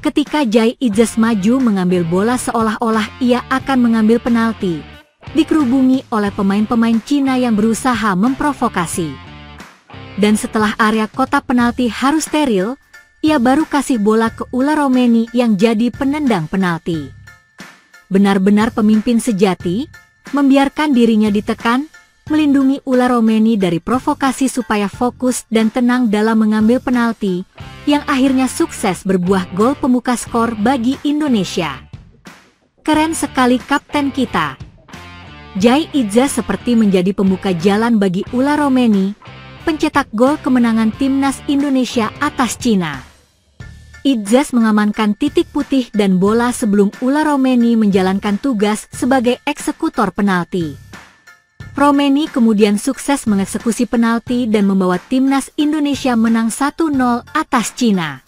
Ketika Jai Idzes maju mengambil bola seolah-olah ia akan mengambil penalti, dikerubungi oleh pemain-pemain Cina yang berusaha memprovokasi. Dan setelah area kotak penalti harus steril, ia baru kasih bola ke Ula Romeni yang jadi penendang penalti. Benar-benar pemimpin sejati, membiarkan dirinya ditekan, melindungi Ula Romeni dari provokasi supaya fokus dan tenang dalam mengambil penalti, yang akhirnya sukses berbuah gol pembuka skor bagi Indonesia. Keren sekali kapten kita. Jai Idzes seperti menjadi pembuka jalan bagi Ula Romeni, pencetak gol kemenangan timnas Indonesia atas Cina. Idzes mengamankan titik putih dan bola sebelum Ula Romeni menjalankan tugas sebagai eksekutor penalti. Romeni kemudian sukses mengeksekusi penalti dan membawa timnas Indonesia menang 1-0 atas Cina.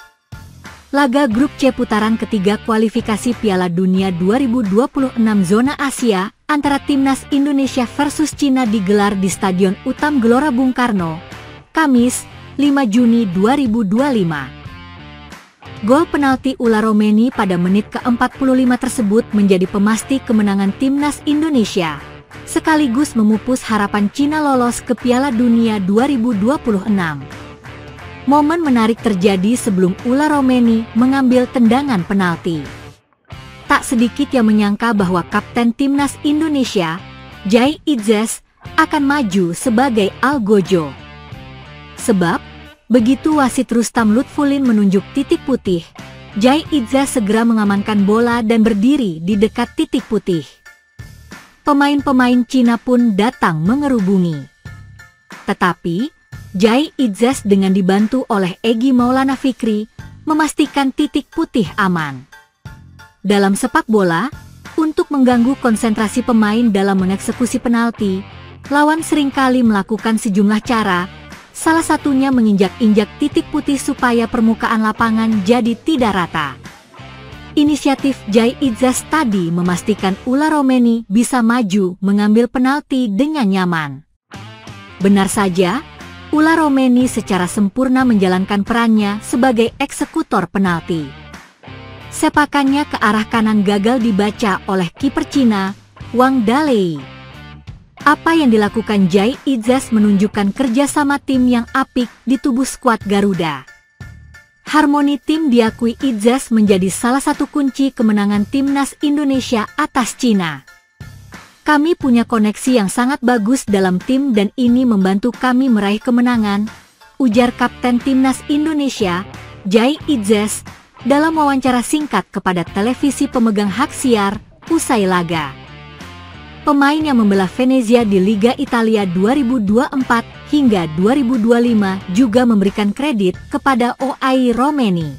Laga grup C putaran ketiga kualifikasi Piala Dunia 2026 zona Asia antara timnas Indonesia versus Cina digelar di Stadion Utama Gelora Bung Karno, Kamis, 5 Juni 2025. Gol penalti Ula Romeni pada menit ke-45 tersebut menjadi pemasti kemenangan timnas Indonesia, sekaligus memupus harapan Cina lolos ke Piala Dunia 2026. Momen menarik terjadi sebelum Ula Romeni mengambil tendangan penalti. Tak sedikit yang menyangka bahwa kapten timnas Indonesia, Jai Idzes, akan maju sebagai algojo. Sebab, begitu wasit Rustam Lutfulin menunjuk titik putih, Jai Idzes segera mengamankan bola dan berdiri di dekat titik putih. Pemain-pemain Cina pun datang mengerubungi. Tetapi, Jai Idzes dengan dibantu oleh Egy Maulana Fikri, memastikan titik putih aman. Dalam sepak bola, untuk mengganggu konsentrasi pemain dalam mengeksekusi penalti, lawan seringkali melakukan sejumlah cara, salah satunya menginjak-injak titik putih supaya permukaan lapangan jadi tidak rata. Inisiatif Jai Idzes tadi memastikan Ula Romeni bisa maju mengambil penalti dengan nyaman. Benar saja, Ula Romeni secara sempurna menjalankan perannya sebagai eksekutor penalti. Sepakannya ke arah kanan gagal dibaca oleh kiper Cina, Wang Dalei. Apa yang dilakukan Jai Idzes menunjukkan kerjasama tim yang apik di tubuh skuad Garuda. Harmoni tim diakui Idzes menjadi salah satu kunci kemenangan timnas Indonesia atas Cina. Kami punya koneksi yang sangat bagus dalam tim dan ini membantu kami meraih kemenangan, ujar Kapten Timnas Indonesia, Jai Idzes, dalam wawancara singkat kepada televisi pemegang hak siar, usai laga. Pemain yang membela Venezia di Liga Italia 2024 hingga 2025 juga memberikan kredit kepada Ula Romeni.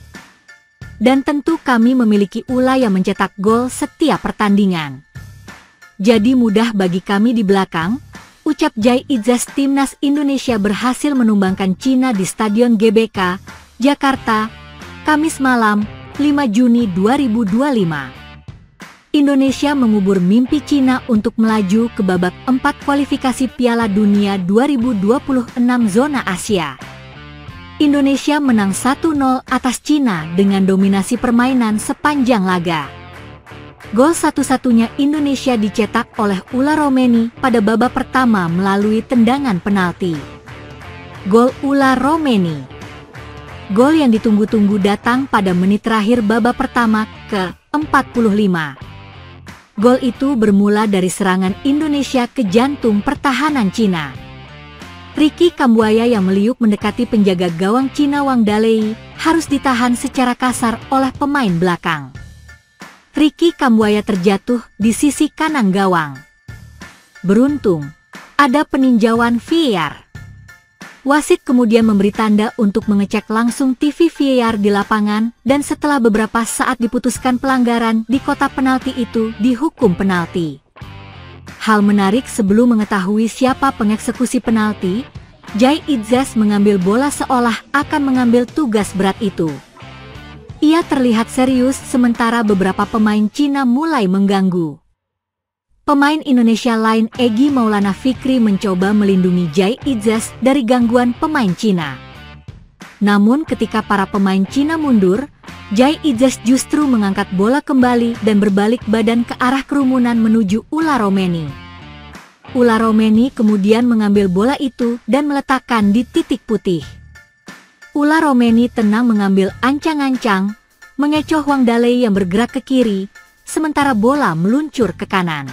Dan tentu kami memiliki Ula yang mencetak gol setiap pertandingan. Jadi mudah bagi kami di belakang, ucap Jai Idzes. Timnas Indonesia berhasil menumbangkan Cina di Stadion GBK, Jakarta, Kamis malam, 5 Juni 2025. Indonesia mengubur mimpi Cina untuk melaju ke babak 4 kualifikasi Piala Dunia 2026 zona Asia. Indonesia menang 1-0 atas Cina dengan dominasi permainan sepanjang laga. Gol satu-satunya Indonesia dicetak oleh Ula Romeni pada babak pertama melalui tendangan penalti. Gol Ula Romeni. Gol yang ditunggu-tunggu datang pada menit terakhir babak pertama ke-45. Gol itu bermula dari serangan Indonesia ke jantung pertahanan Cina. Ricky Kambuaya yang meliuk mendekati penjaga gawang Cina Wang Dalei harus ditahan secara kasar oleh pemain belakang. Ricky Kambuaya terjatuh di sisi kanan gawang. Beruntung, ada peninjauan VAR. Wasit kemudian memberi tanda untuk mengecek langsung TV VAR di lapangan dan setelah beberapa saat diputuskan pelanggaran di kotak penalti itu dihukum penalti. Hal menarik, sebelum mengetahui siapa pengeksekusi penalti, Jai Idzes mengambil bola seolah akan mengambil tugas berat itu. Ia terlihat serius sementara beberapa pemain Cina mulai mengganggu. Pemain Indonesia lain Egy Maulana Fikri mencoba melindungi Jai Idzes dari gangguan pemain Cina. Namun ketika para pemain Cina mundur, Jai Idzas justru mengangkat bola kembali dan berbalik badan ke arah kerumunan menuju Ula Romeni. Ula Romeni kemudian mengambil bola itu dan meletakkan di titik putih. Ula Romeni tenang mengambil ancang-ancang, mengecoh Wang Dalei yang bergerak ke kiri, sementara bola meluncur ke kanan.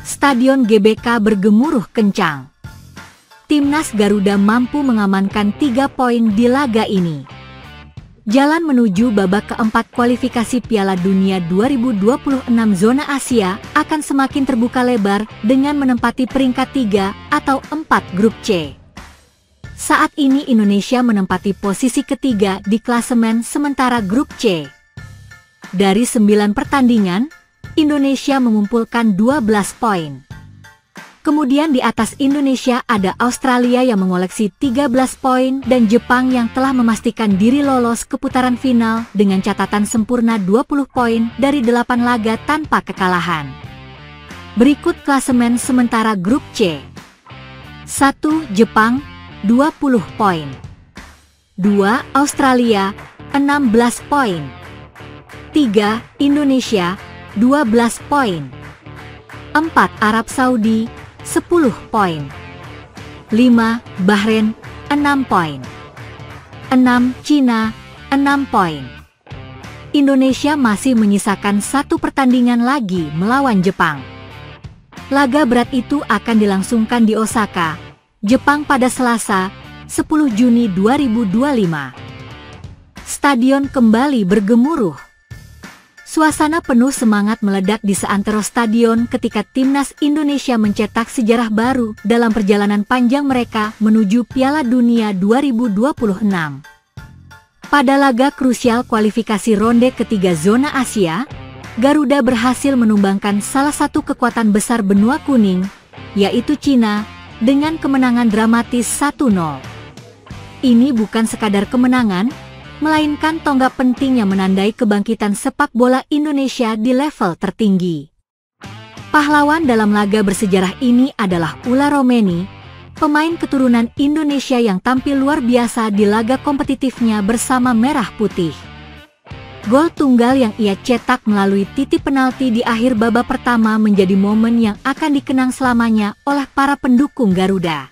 Stadion GBK bergemuruh kencang. Timnas Garuda mampu mengamankan 3 poin di laga ini. Jalan menuju babak keempat kualifikasi Piala Dunia 2026 zona Asia akan semakin terbuka lebar dengan menempati peringkat 3 atau 4 grup C. Saat ini Indonesia menempati posisi ketiga di klasemen sementara grup C. Dari 9 pertandingan, Indonesia mengumpulkan 12 poin. Kemudian di atas Indonesia ada Australia yang mengoleksi 13 poin dan Jepang yang telah memastikan diri lolos ke putaran final dengan catatan sempurna 20 poin dari 8 laga tanpa kekalahan. Berikut klasemen sementara grup C. 1. Jepang, 20 poin. 2. Australia, 16 poin. 3. Indonesia, 12 poin. 4. Arab Saudi, 10 poin. 5. Bahrain, 6 poin. 6. Cina, 6 poin. Indonesia masih menyisakan 1 pertandingan lagi melawan Jepang. Laga berat itu akan dilangsungkan di Osaka, Jepang pada Selasa, 10 Juni 2025. Stadion kembali bergemuruh. Suasana penuh semangat meledak di seantero stadion ketika Timnas Indonesia mencetak sejarah baru dalam perjalanan panjang mereka menuju Piala Dunia 2026. Pada laga krusial kualifikasi ronde ketiga zona Asia, Garuda berhasil menumbangkan salah satu kekuatan besar benua kuning, yaitu Cina, dengan kemenangan dramatis 1-0. Ini bukan sekadar kemenangan, melainkan tonggak penting yang menandai kebangkitan sepak bola Indonesia di level tertinggi. Pahlawan dalam laga bersejarah ini adalah Ula Romeni, pemain keturunan Indonesia yang tampil luar biasa di laga kompetitifnya bersama Merah Putih. Gol tunggal yang ia cetak melalui titik penalti di akhir babak pertama menjadi momen yang akan dikenang selamanya oleh para pendukung Garuda.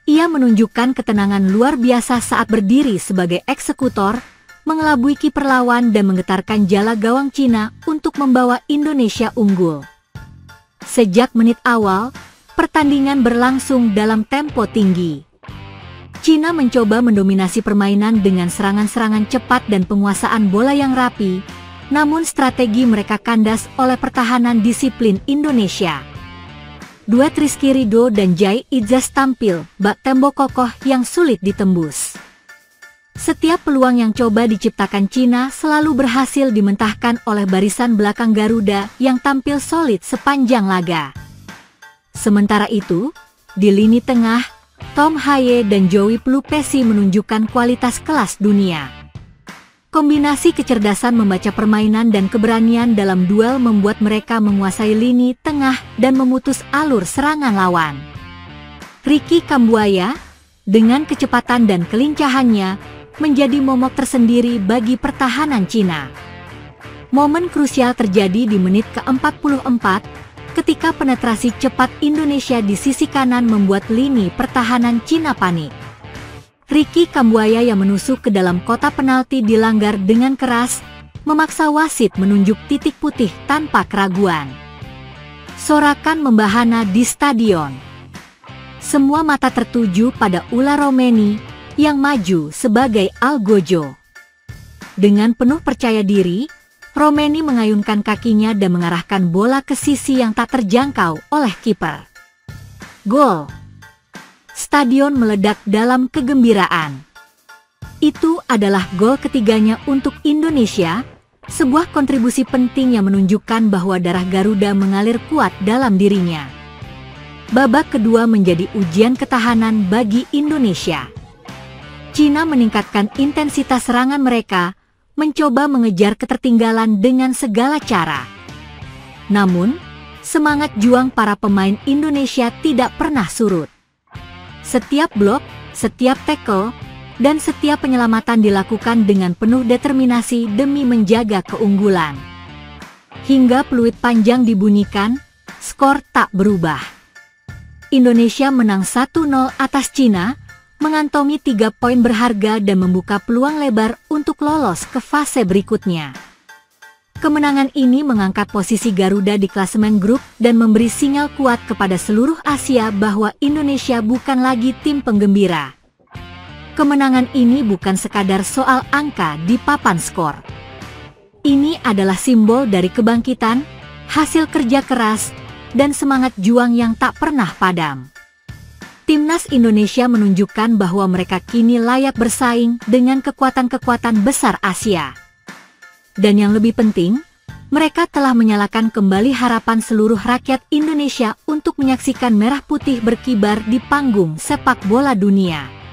Ia menunjukkan ketenangan luar biasa saat berdiri sebagai eksekutor, mengelabui kiper lawan dan menggetarkan jala gawang Cina untuk membawa Indonesia unggul. Sejak menit awal, pertandingan berlangsung dalam tempo tinggi. Cina mencoba mendominasi permainan dengan serangan-serangan cepat dan penguasaan bola yang rapi, namun strategi mereka kandas oleh pertahanan disiplin Indonesia. Duet Rizky Ridho dan Jai Idzas tampil bak tembok kokoh yang sulit ditembus. Setiap peluang yang coba diciptakan Cina selalu berhasil dimentahkan oleh barisan belakang Garuda yang tampil solid sepanjang laga. Sementara itu, di lini tengah, Tom Haye dan Joey Pelupesi menunjukkan kualitas kelas dunia. Kombinasi kecerdasan membaca permainan dan keberanian dalam duel membuat mereka menguasai lini tengah dan memutus alur serangan lawan. Ricky Kambuaya, dengan kecepatan dan kelincahannya, menjadi momok tersendiri bagi pertahanan Cina. Momen krusial terjadi di menit ke-44, ketika penetrasi cepat Indonesia di sisi kanan membuat lini pertahanan Cina panik. Ricky Kambuaya yang menusuk ke dalam kotak penalti dilanggar dengan keras, memaksa wasit menunjuk titik putih tanpa keraguan. Sorakan membahana di stadion. Semua mata tertuju pada Ula Romeni yang maju sebagai algojo. Dengan penuh percaya diri, Romeni mengayunkan kakinya dan mengarahkan bola ke sisi yang tak terjangkau oleh kiper. Gol! Stadion meledak dalam kegembiraan. Itu adalah gol ketiganya untuk Indonesia, sebuah kontribusi penting yang menunjukkan bahwa darah Garuda mengalir kuat dalam dirinya. Babak kedua menjadi ujian ketahanan bagi Indonesia. Cina meningkatkan intensitas serangan mereka, mencoba mengejar ketertinggalan dengan segala cara. Namun, semangat juang para pemain Indonesia tidak pernah surut. Setiap blok, setiap tackle, dan setiap penyelamatan dilakukan dengan penuh determinasi demi menjaga keunggulan. Hingga peluit panjang dibunyikan, skor tak berubah. Indonesia menang 1-0 atas Cina, mengantongi 3 poin berharga dan membuka peluang lebar untuk lolos ke fase berikutnya. Kemenangan ini mengangkat posisi Garuda di klasemen grup dan memberi sinyal kuat kepada seluruh Asia bahwa Indonesia bukan lagi tim penggembira. Kemenangan ini bukan sekadar soal angka di papan skor. Ini adalah simbol dari kebangkitan, hasil kerja keras, dan semangat juang yang tak pernah padam. Timnas Indonesia menunjukkan bahwa mereka kini layak bersaing dengan kekuatan-kekuatan besar Asia. Dan yang lebih penting, mereka telah menyalakan kembali harapan seluruh rakyat Indonesia untuk menyaksikan merah putih berkibar di panggung sepak bola dunia.